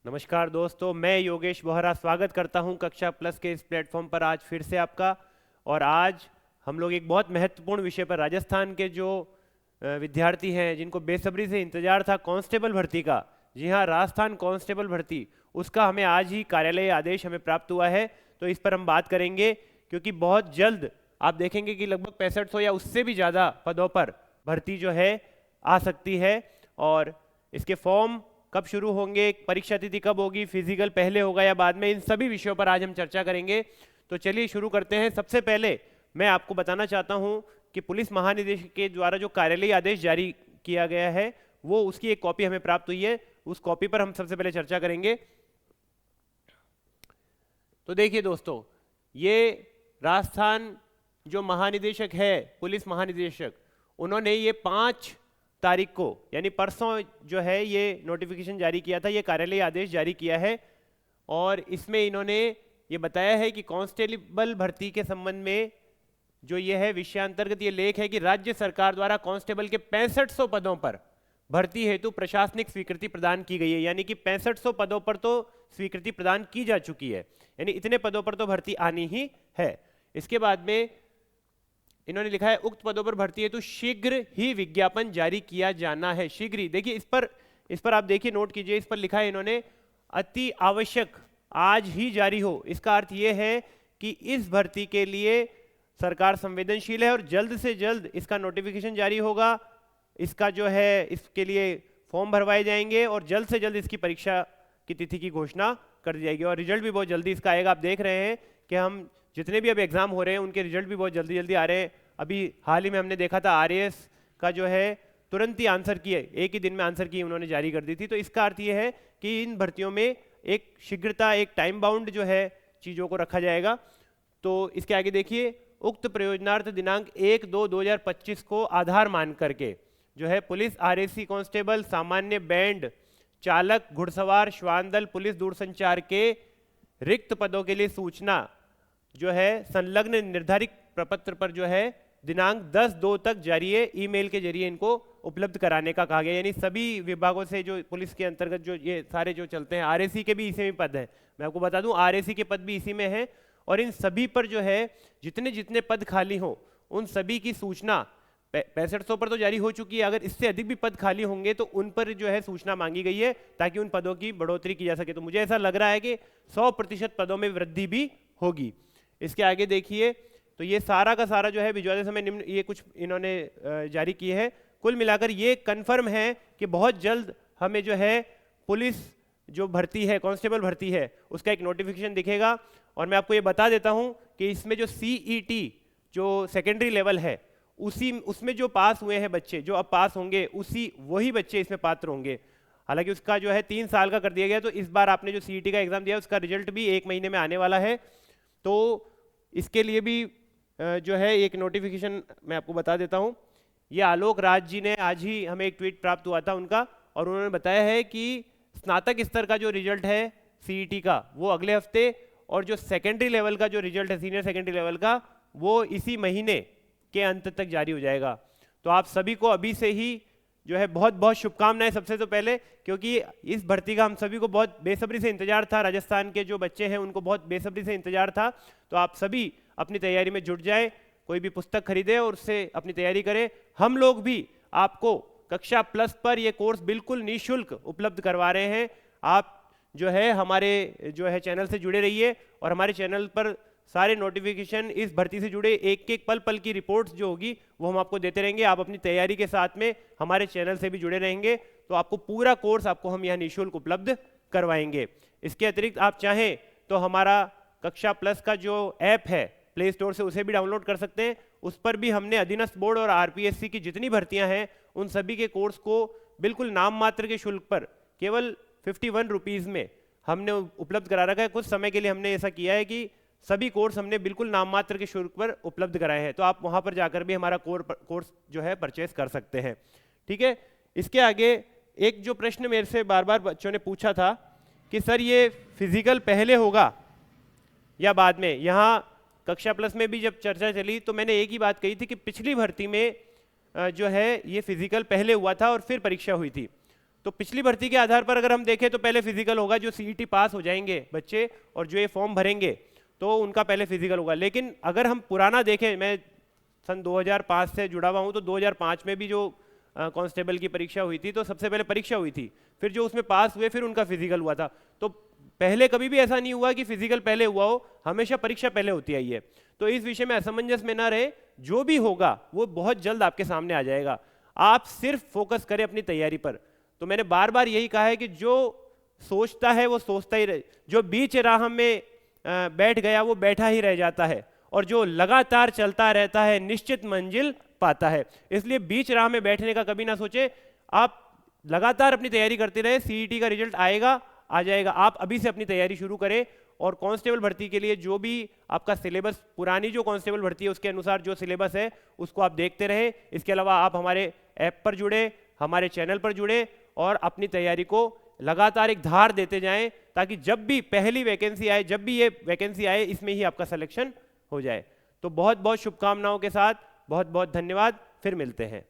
नमस्कार दोस्तों, मैं योगेश बोहरा स्वागत करता हूं कक्षा प्लस के इस प्लेटफॉर्म पर आज फिर से आपका। और आज हम लोग एक बहुत महत्वपूर्ण विषय पर, राजस्थान के जो विद्यार्थी हैं जिनको बेसब्री से इंतजार था कांस्टेबल भर्ती का, जी हाँ, राजस्थान कांस्टेबल भर्ती, उसका हमें आज ही कार्यालय आदेश हमें प्राप्त हुआ है। तो इस पर हम बात करेंगे क्योंकि बहुत जल्द आप देखेंगे कि लगभग 6500 या उससे भी ज़्यादा पदों पर भर्ती जो है आ सकती है। और इसके फॉर्म कब शुरू होंगे, परीक्षा तिथि कब होगी, फिजिकल पहले होगा या बाद में, इन सभी विषयों पर आज हम चर्चा करेंगे। तो चलिए शुरू करते हैं। सबसे पहले मैं आपको बताना चाहता हूं कि पुलिस महानिदेशक के द्वारा जो कार्यालयीय आदेश जारी किया गया है वो उसकी एक कॉपी हमें प्राप्त हुई है, उस कॉपी पर हम सबसे पहले चर्चा करेंगे। तो देखिए दोस्तों, ये राजस्थान जो महानिदेशक है, पुलिस महानिदेशक, उन्होंने ये 5 तारीख को यानी परसों जो है ये नोटिफिकेशन जारी किया था, ये कार्यालयीय आदेश जारी किया है। और इसमें इन्होंने ये बताया है कि कांस्टेबल भर्ती के संबंध में जो ये है विषयांतर्गत ये लेख है कि राज्य सरकार द्वारा कांस्टेबल के 6500 पदों पर भर्ती हेतु प्रशासनिक स्वीकृति प्रदान की गई है। यानी कि 6500 पदों पर तो स्वीकृति प्रदान की जा चुकी है, यानी इतने पदों पर तो भर्ती आनी ही है। इसके बाद में इन्होंने लिखा है उक्त पदों पर भर्ती हेतु शीघ्र ही विज्ञापन जारी किया जाना है। शीघ्र ही, देखिए इस पर आप देखिए, नोट कीजिए, इस पर लिखा है इन्होंने अति आवश्यक आज ही जारी हो। इसका अर्थ यह है कि इस भर्ती के लिए सरकार संवेदनशील है और जल्द से जल्द इसका नोटिफिकेशन जारी होगा, इसका जो है इसके लिए फॉर्म भरवाए जाएंगे और जल्द से जल्द इसकी परीक्षा की तिथि की घोषणा कर दी जाएगी। और रिजल्ट भी बहुत जल्दी इसका आएगा। आप देख रहे हैं कि हम जितने भी अब एग्जाम हो रहे हैं उनके रिजल्ट भी बहुत जल्दी जल्दी आ रहे हैं। अभी हाल ही में हमने देखा था आरएएस का जो है तुरंत ही आंसर किए, एक ही दिन में आंसर की उन्होंने जारी कर दी थी। तो इसका अर्थ ये है कि इन भर्तियों में एक शीघ्रता, एक टाइम बाउंड जो है चीज़ों को रखा जाएगा। तो इसके आगे देखिए, उक्त प्रयोजनार्थ दिनांक 1/2/2025 को आधार मान करके जो है पुलिस आरएसी कांस्टेबल, सामान्य बैंड चालक, घुड़सवार, श्वान दल, पुलिस दूरसंचार के रिक्त पदों के लिए सूचना जो है संलग्न निर्धारित प्रपत्र पर जो है दिनांक 10/2 तक जारी है, ईमेल के जरिए इनको उपलब्ध कराने का कहा गया। यानी सभी विभागों से जो पुलिस के अंतर्गत जो ये सारे जो चलते हैं, आरएसी के भी इसी में पद है, मैं आपको बता दूं आरएसी के पद भी इसी में है। और इन सभी पर जो है जितने जितने पद खाली हो उन सभी की सूचना 6500 पर तो जारी हो चुकी है, अगर इससे अधिक भी पद खाली होंगे तो उन पर जो है सूचना मांगी गई है ताकि उन पदों की बढ़ोतरी की जा सके। तो मुझे ऐसा लग रहा है कि 100% पदों में वृद्धि भी होगी। इसके आगे देखिए, तो ये सारा का सारा जो है भिजवाते समय निम्न ये कुछ इन्होंने जारी किए हैं। कुल मिलाकर ये कन्फर्म है कि बहुत जल्द हमें जो है पुलिस जो भर्ती है, कांस्टेबल भर्ती है, उसका एक नोटिफिकेशन दिखेगा। और मैं आपको ये बता देता हूं कि इसमें जो सीईटी जो सेकेंडरी लेवल है उसमें जो पास हुए हैं बच्चे, जो अब पास होंगे वही बच्चे इसमें पात्र होंगे। हालांकि उसका जो है 3 साल का कर दिया गया, तो इस बार आपने जो सीईटी का एग्जाम दिया उसका रिजल्ट भी 1 महीने में आने वाला है। तो इसके लिए भी जो है एक नोटिफिकेशन मैं आपको बता देता हूं। ये आलोक राज जी ने आज ही हमें एक ट्वीट प्राप्त हुआ था उनका, और उन्होंने बताया है कि स्नातक स्तर का जो रिजल्ट है सीईटी का वो अगले हफ्ते, और जो सेकेंडरी लेवल का जो रिजल्ट है, सीनियर सेकेंडरी लेवल का, वो इसी महीने के अंत तक जारी हो जाएगा। तो आप सभी को अभी से ही जो है बहुत बहुत शुभकामनाएं सबसे तो पहले, क्योंकि इस भर्ती का हम सभी को बहुत बेसब्री से इंतजार था, राजस्थान के जो बच्चे हैं उनको बहुत बेसब्री से इंतजार था। तो आप सभी अपनी तैयारी में जुट जाएं, कोई भी पुस्तक खरीदे और उससे अपनी तैयारी करें। हम लोग भी आपको कक्षा प्लस पर ये कोर्स बिल्कुल निःशुल्क उपलब्ध करवा रहे हैं। आप जो है हमारे जो है चैनल से जुड़े रहिए और हमारे चैनल पर सारे नोटिफिकेशन, इस भर्ती से जुड़े एक एक पल पल की रिपोर्ट्स जो होगी वो हम आपको देते रहेंगे। आप अपनी तैयारी के साथ में हमारे चैनल से भी जुड़े रहेंगे तो आपको पूरा कोर्स आपको हम यहाँ निःशुल्क उपलब्ध करवाएंगे। इसके अतिरिक्त आप चाहें तो हमारा कक्षा प्लस का जो ऐप है प्ले स्टोर से उसे भी डाउनलोड कर सकते हैं। उस पर भी हमने अधीनस्थ बोर्ड और आरपीएससी की जितनी भर्तियां हैं उन सभी के कोर्स को बिल्कुल नाम मात्र के शुल्क पर केवल 51 रुपीज़ में हमने उपलब्ध करा रखा है। कुछ समय के लिए हमने ऐसा किया है कि सभी कोर्स हमने बिल्कुल नाम मात्र के शुल्क पर उपलब्ध कराए हैं, तो आप वहां पर जाकर भी हमारा कोर्स जो है परचेस कर सकते हैं। ठीक है। इसके आगे एक जो प्रश्न मेरे से बार बार बच्चों ने पूछा था कि सर ये फिजिकल पहले होगा या बाद में। यहाँ कक्षा प्लस में भी जब चर्चा चली तो मैंने एक ही बात कही थी कि पिछली भर्ती में जो है ये फिजिकल पहले हुआ था और फिर परीक्षा हुई थी। तो पिछली भर्ती के आधार पर अगर हम देखें तो पहले फिजिकल होगा, जो सीईटी पास हो जाएंगे बच्चे और जो ये फॉर्म भरेंगे तो उनका पहले फिजिकल होगा। लेकिन अगर हम पुराना देखें, मैं सन 2005 से जुड़ा हुआ हूँ, तो 2005 में भी जो कांस्टेबल की परीक्षा हुई थी तो सबसे पहले परीक्षा हुई थी, फिर जो उसमें पास हुए फिर उनका फिजिकल हुआ था। तो पहले कभी भी ऐसा नहीं हुआ कि फिजिकल पहले हुआ हो, हमेशा परीक्षा पहले होती आई है। तो इस विषय में असमंजस में ना रहे, जो भी होगा वो बहुत जल्द आपके सामने आ जाएगा। आप सिर्फ फोकस करें अपनी तैयारी पर। तो मैंने बार बार यही कहा है कि जो सोचता है वो सोचता ही रहे, जो बीच राह में बैठ गया वो बैठा ही रह जाता है, और जो लगातार चलता रहता है निश्चित मंजिल पाता है। इसलिए बीच राह में बैठने का कभी ना सोचे, आप लगातार अपनी तैयारी करते रहे, सीईटी का रिजल्ट आएगा, आ जाएगा। आप अभी से अपनी तैयारी शुरू करें, और कांस्टेबल भर्ती के लिए जो भी आपका सिलेबस, पुरानी जो कांस्टेबल भर्ती है उसके अनुसार जो सिलेबस है उसको आप देखते रहे। इसके अलावा आप हमारे ऐप पर जुड़े, हमारे चैनल पर जुड़े और अपनी तैयारी को लगातार एक धार देते जाएं, ताकि जब भी पहली वैकेंसी आए, जब भी ये वैकेंसी आए, इसमें ही आपका सिलेक्शन हो जाए। तो बहुत बहुत शुभकामनाओं के साथ बहुत बहुत धन्यवाद, फिर मिलते हैं।